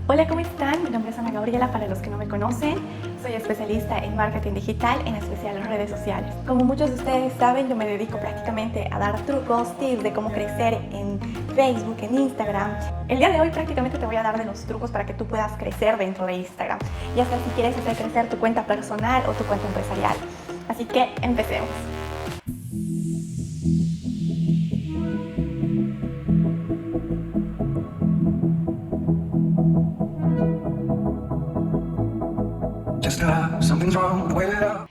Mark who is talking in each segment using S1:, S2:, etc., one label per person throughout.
S1: Hola, ¿cómo están? Mi nombre es Ana Gabriela, para los que no me conocen. Soy especialista en marketing digital, en especial en redes sociales. Como muchos de ustedes saben, yo me dedico prácticamente a dar trucos, tips de cómo crecer en Facebook, en Instagram. El día de hoy prácticamente te voy a dar de los trucos para que tú puedas crecer dentro de Instagram, ya sea si quieres hacer crecer tu cuenta personal o tu cuenta empresarial. Así que empecemos.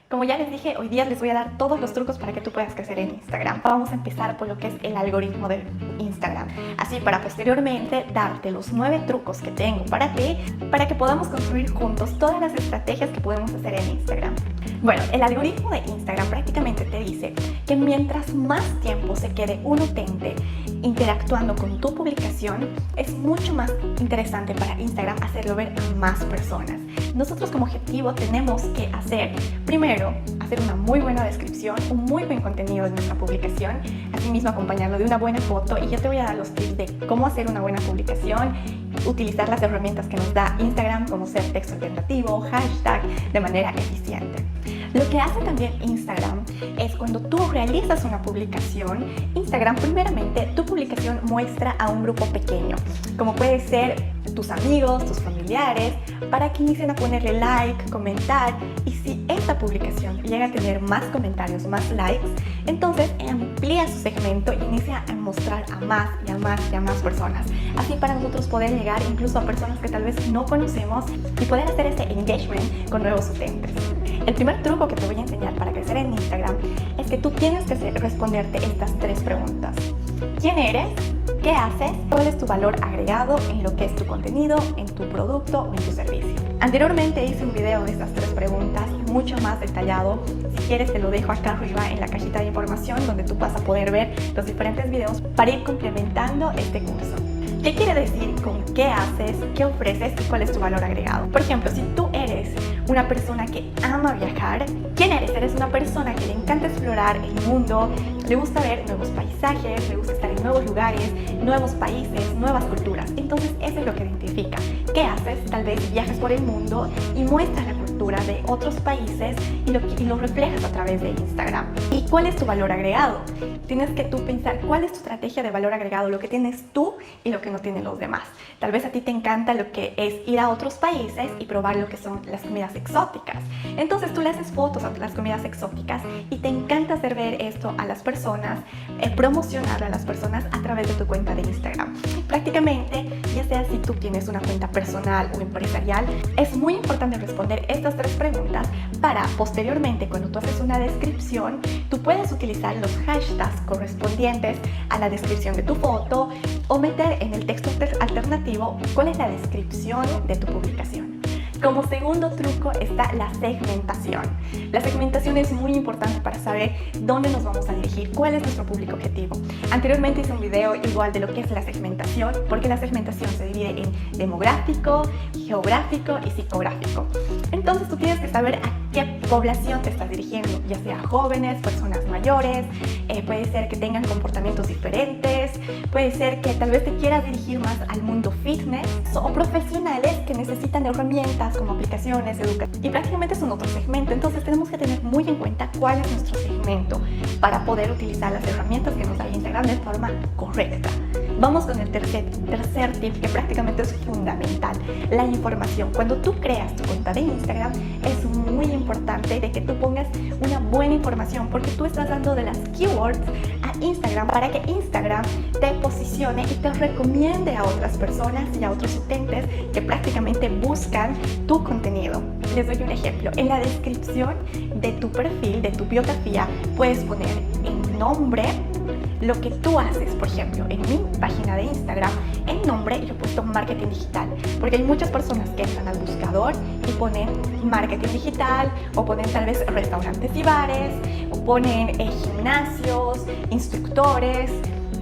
S1: Como ya les dije, hoy día les voy a dar todos los trucos para que tú puedas crecer en Instagram. Vamos a empezar por lo que es el algoritmo de Instagram, así para posteriormente darte los 9 trucos que tengo para ti, para que podamos construir juntos todas las estrategias que podemos hacer en Instagram. Bueno, el algoritmo de Instagram prácticamente te dice que mientras más tiempo se quede un utente interactuando con tu publicación, es mucho más interesante para Instagram hacerlo ver a más personas. Nosotros como objetivo tenemos que hacer, primero, hacer una muy buena descripción, un muy buen contenido de nuestra publicación, asimismo acompañarlo de una buena foto, y yo te voy a dar los tips de cómo hacer una buena publicación, utilizar las herramientas que nos da Instagram, como ser texto alternativo, hashtag, de manera eficiente. Lo que hace también Instagram es cuando tú realizas una publicación, Instagram primeramente tu publicación muestra a un grupo pequeño, como puede ser tus amigos, tus familiares, para que inicien a ponerle like, comentar, y si esta publicación llega a tener más comentarios, más likes, entonces amplía su segmento y inicia a mostrar a más y a más y a más personas, así para nosotros poder llegar incluso a personas que tal vez no conocemos y poder hacer ese engagement con nuevos utentes. El primer truco que te voy a enseñar para crecer en Instagram es que tú tienes que responderte estas 3 preguntas. ¿Quién eres? ¿Qué haces? ¿Cuál es tu valor agregado en lo que es tu contenido, en tu producto o en tu servicio? Anteriormente hice un video de estas 3 preguntas mucho más detallado. Si quieres te lo dejo acá arriba en la cajita de información, donde tú vas a poder ver los diferentes videos para ir complementando este curso. ¿Qué quiere decir con qué haces, qué ofreces y cuál es tu valor agregado? Por ejemplo, si tú eres una persona que ama viajar, ¿quién eres? Eres una persona que le encanta explorar el mundo, le gusta ver nuevos paisajes, le gusta estar en nuevos lugares, nuevos países, nuevas culturas. Entonces eso es lo que identifica. ¿Qué haces? Tal vez viajas por el mundo y muestras la cultura de otros países y lo reflejas a través de Instagram. ¿Y cuál es tu valor agregado? Tienes que tú pensar cuál es tu estrategia de valor agregado, lo que tienes tú y lo que no tienen los demás. Tal vez a ti te encanta lo que es ir a otros países y probar lo que son las comidas exóticas. Entonces tú le haces fotos a las comidas exóticas y te encanta hacer ver esto a las personas, promocionarlo a las personas a través de tu cuenta de Instagram. Prácticamente, ya sea si tú tienes una cuenta personal o empresarial, es muy importante responder estas 3 preguntas para posteriormente, cuando tú haces una descripción, tú puedes utilizar los hashtags correspondientes a la descripción de tu foto o meter en el texto alternativo cuál es la descripción de tu publicación. Como segundo truco está la segmentación. La segmentación es muy importante para saber dónde nos vamos a dirigir, cuál es nuestro público objetivo. Anteriormente hice un video igual de lo que es la segmentación, porque la segmentación se divide en demográfico, geográfico y psicográfico. Entonces tú tienes que saber a qué población te estás dirigiendo, ya sea jóvenes, personas mayores, puede ser que tengan comportamientos diferentes, puede ser que tal vez te quieras dirigir más al mundo fitness, o profesionales que necesitan herramientas como aplicaciones, educación, y prácticamente es un otro segmento. Entonces tenemos que tener muy en cuenta cuál es nuestro segmento para poder utilizar las herramientas que nos da Instagram de forma correcta. Vamos con el tercer tip, que prácticamente es fundamental: la información. Cuando tú creas tu cuenta de Instagram, es muy importante de que tú pongas una buena información, porque tú estás dando de las keywords a Instagram para que Instagram te posicione y te recomiende a otras personas y a otros utentes que prácticamente buscan tu contenido. Les doy un ejemplo. En la descripción de tu perfil, de tu biografía, puedes poner en nombre lo que tú haces. Por ejemplo, en mi página de Instagram, en nombre yo he puesto marketing digital, porque hay muchas personas que entran al buscador y ponen marketing digital, o ponen tal vez restaurantes y bares, o ponen gimnasios, instructores,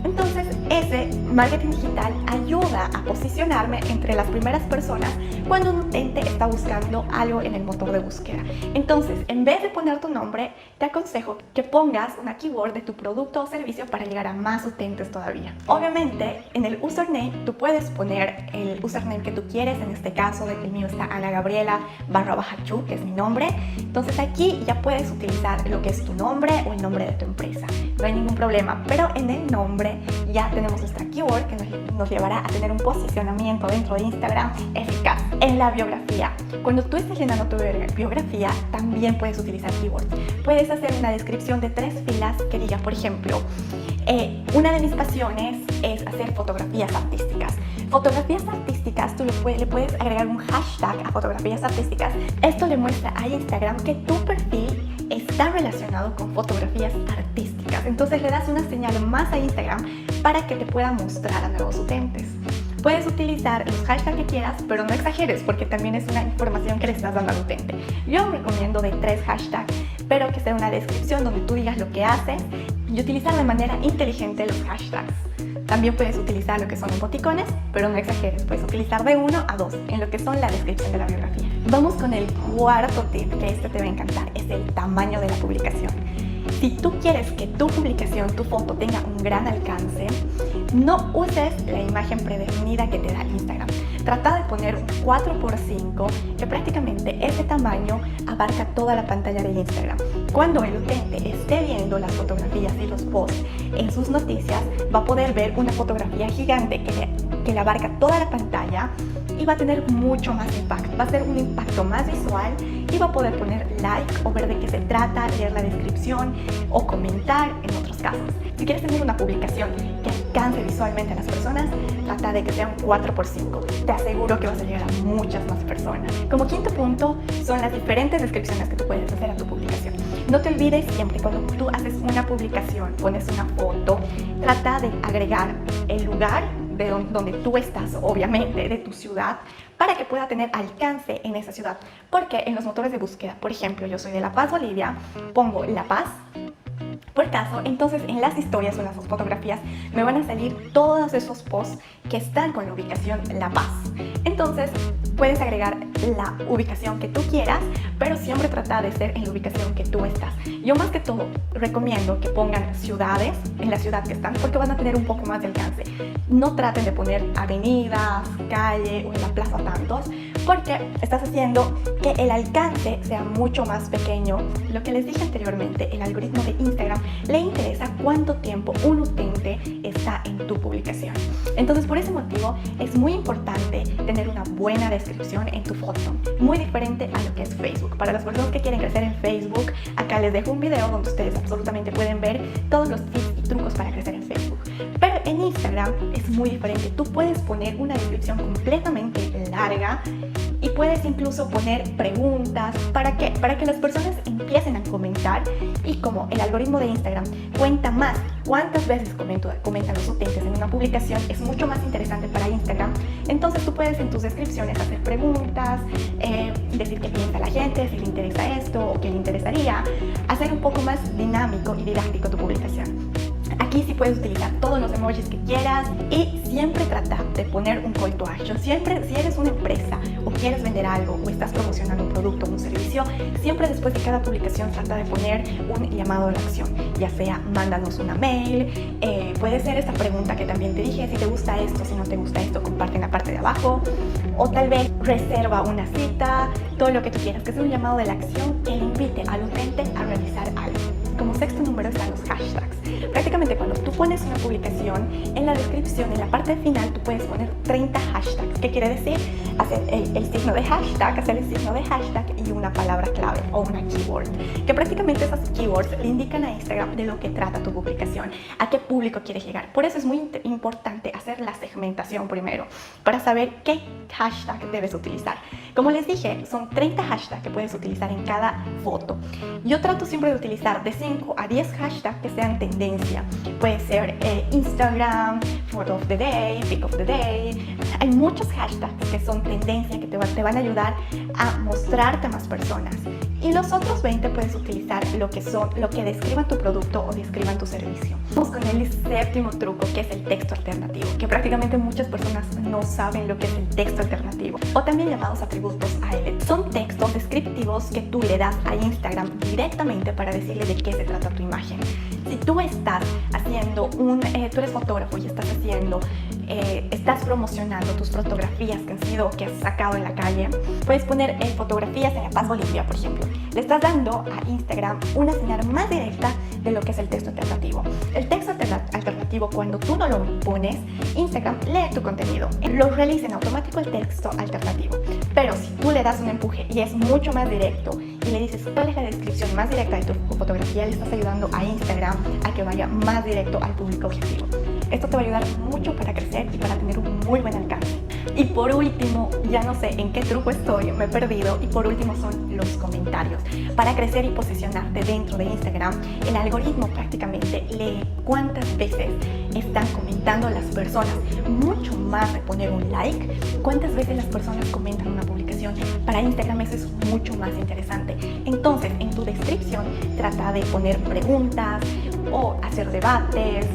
S1: Entonces, ese marketing digital ayuda a posicionarme entre las primeras personas cuando un utente está buscando algo en el motor de búsqueda. Entonces, en vez de poner tu nombre, te aconsejo que pongas una keyword de tu producto o servicio para llegar a más utentes todavía. Obviamente, en el username tú puedes poner el username que tú quieres. En este caso, el mío está AnaGabriela_Chu, que es mi nombre. Entonces aquí ya puedes utilizar lo que es tu nombre o el nombre de tu empresa. No hay ningún problema, pero en el nombre ya tenemos nuestra keyword que nos llevará a tener un posicionamiento dentro de Instagram eficaz. En la biografía, cuando tú estés llenando tu biografía, también puedes utilizar keywords. Puedes hacer una descripción de 3 filas que diga, por ejemplo, una de mis pasiones es hacer fotografías artísticas. Fotografías artísticas, tú le puedes agregar un hashtag a fotografías artísticas. Esto le muestra a Instagram que tu perfil está relacionado con fotografías artísticas. Entonces le das una señal más a Instagram para que te pueda mostrar a nuevos utentes. Puedes utilizar los hashtags que quieras, pero no exageres porque también es una información que le estás dando al utente. Yo recomiendo de 3 hashtags, pero que sea una descripción donde tú digas lo que haces y utilizar de manera inteligente los hashtags. También puedes utilizar lo que son emoticones, pero no exageres. Puedes utilizar de 1 a 2 en lo que son la descripción de la biografía. Vamos con el cuarto tip, que este te va a encantar, es el tamaño de la publicación. Si tú quieres que tu publicación, tu foto tenga un gran alcance, no uses la imagen predefinida que te da Instagram. Trata de poner un 4x5, que prácticamente ese tamaño abarca toda la pantalla de Instagram. Cuando el utente esté viendo las fotografías y los posts en sus noticias, va a poder ver una fotografía gigante que le abarca toda la pantalla y va a tener mucho más impacto. Va a ser un impacto más visual y va a poder poner like o ver de qué se trata, leer la descripción o comentar en otros casos. Si quieres tener una publicación que alcance visualmente a las personas, trata de que sea un 4x5. Te aseguro que vas a llegar a muchas más personas. Como quinto punto son las diferentes descripciones que tú puedes hacer a tu publicación. No te olvides siempre cuando tú haces una publicación, pones una foto, trata de agregar el lugar de donde tú estás, obviamente, de tu ciudad, para que pueda tener alcance en esa ciudad. Porque en los motores de búsqueda, por ejemplo, yo soy de La Paz, Bolivia, pongo La Paz, por caso, entonces en las historias o en las fotografías me van a salir todos esos posts que están con la ubicación La Paz. Entonces puedes agregar la ubicación que tú quieras, pero siempre trata de ser en la ubicación que tú estás. Yo más que todo recomiendo que pongan ciudades en la ciudad que están, porque van a tener un poco más de alcance. No traten de poner avenidas, calle o en la plaza tantos, porque estás haciendo que el alcance sea mucho más pequeño. Lo que les dije anteriormente, el algoritmo de Instagram le interesa cuánto tiempo un utente está en tu publicación. Entonces, por ese motivo, es muy importante tener una buena descripción en tu foto, muy diferente a lo que es Facebook. Para las personas que quieren crecer en Facebook, acá les dejo un video donde ustedes absolutamente pueden ver todos los tips y trucos para crecer en Facebook. Pero en Instagram es muy diferente. Tú puedes poner una descripción completamente larga y puedes incluso poner preguntas para que las personas empiecen a comentar, y como el algoritmo de Instagram cuenta más cuántas veces comentan los utentes en una publicación, es mucho más interesante para Instagram. Entonces tú puedes en tus descripciones hacer preguntas, decir qué piensa la gente, si le interesa esto o qué le interesaría, hacer un poco más dinámico y didáctico tu publicación. Aquí sí puedes utilizar todos los emojis que quieras y siempre trata de poner un call to action. Siempre, si eres una empresa o quieres vender algo o estás promocionando un producto o un servicio, siempre después de cada publicación trata de poner un llamado a la acción, ya sea mándanos una mail, puede ser esta pregunta que también te dije, si te gusta esto, si no te gusta esto, comparte en la parte de abajo, o tal vez reserva una cita, todo lo que tú quieras, que sea un llamado de la acción que le invite al utente a realizar algo. Como sexto número están los hashtags. Prácticamente cuando tú pones una publicación, en la descripción, en la parte final, tú puedes poner 30 hashtags. ¿Qué quiere decir? Hacer el signo de hashtag, hacer el signo de hashtag y una palabra clave o una keyword. Que prácticamente esas keywords le indican a Instagram de lo que trata tu publicación, a qué público quieres llegar. Por eso es muy importante hacer la segmentación primero, para saber qué hashtag debes utilizar. Como les dije, son 30 hashtags que puedes utilizar en cada foto. Yo trato siempre de utilizar de 5 a 10 hashtags que sean tendencia. Puede ser Instagram, Photo of the Day, Pic of the Day. Hay muchos hashtags que son tendencia, que te van a ayudar a mostrarte a más personas. Y los otros 20 puedes utilizar lo que describan tu producto o describan tu servicio. Vamos con el séptimo truco, que es el texto alternativo, que prácticamente muchas personas no saben lo que es el texto alternativo, o también llamados atributos AL. Son textos descriptivos que tú le das a Instagram directamente para decirle de qué se trata tu imagen. Si tú estás haciendo tú eres fotógrafo y estás promocionando tus fotografías que has sacado en la calle, puedes poner fotografías en La Paz, Bolivia, por ejemplo. Le estás dando a Instagram una señal más directa de lo que es el texto alternativo. El texto alternativo, cuando tú no lo pones, Instagram lee tu contenido. Lo realiza en automático el texto alternativo. Pero si tú le das un empuje y es mucho más directo y le dices cuál es la descripción más directa de tu fotografía, le estás ayudando a Instagram a que vaya más directo al público objetivo. Esto te va a ayudar mucho para crecer y para tener un muy buen alcance. Y por último, ya no sé en qué truco estoy, me he perdido, y por último son los comentarios. Para crecer y posicionarte dentro de Instagram, el algoritmo prácticamente lee cuántas veces están comentando las personas, mucho más de poner un like, cuántas veces las personas comentan una publicación. Para Instagram eso es mucho más interesante. Entonces, en tu descripción trata de poner preguntas o hacer debates,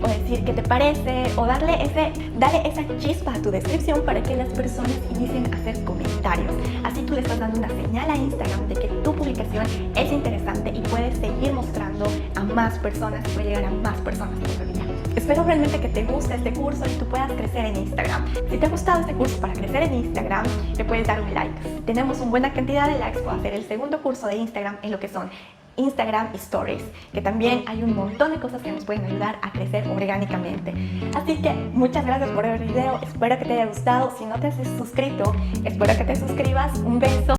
S1: o decir qué te parece, o dale esa chispa a tu descripción para que las personas inicien a hacer comentarios. Así tú le estás dando una señal a Instagram de que tu publicación es interesante y puedes seguir mostrando a más personas y puede llegar a más personas todavía. Espero realmente que te guste este curso y tú puedas crecer en Instagram. Si te ha gustado este curso para crecer en Instagram, le puedes dar un like. Tenemos una buena cantidad de likes para hacer el segundo curso de Instagram en lo que son Instagram Stories, que también hay un montón de cosas que nos pueden ayudar a crecer orgánicamente. Así que muchas gracias por ver el video, espero que te haya gustado. Si no te has suscrito, espero que te suscribas. Un beso.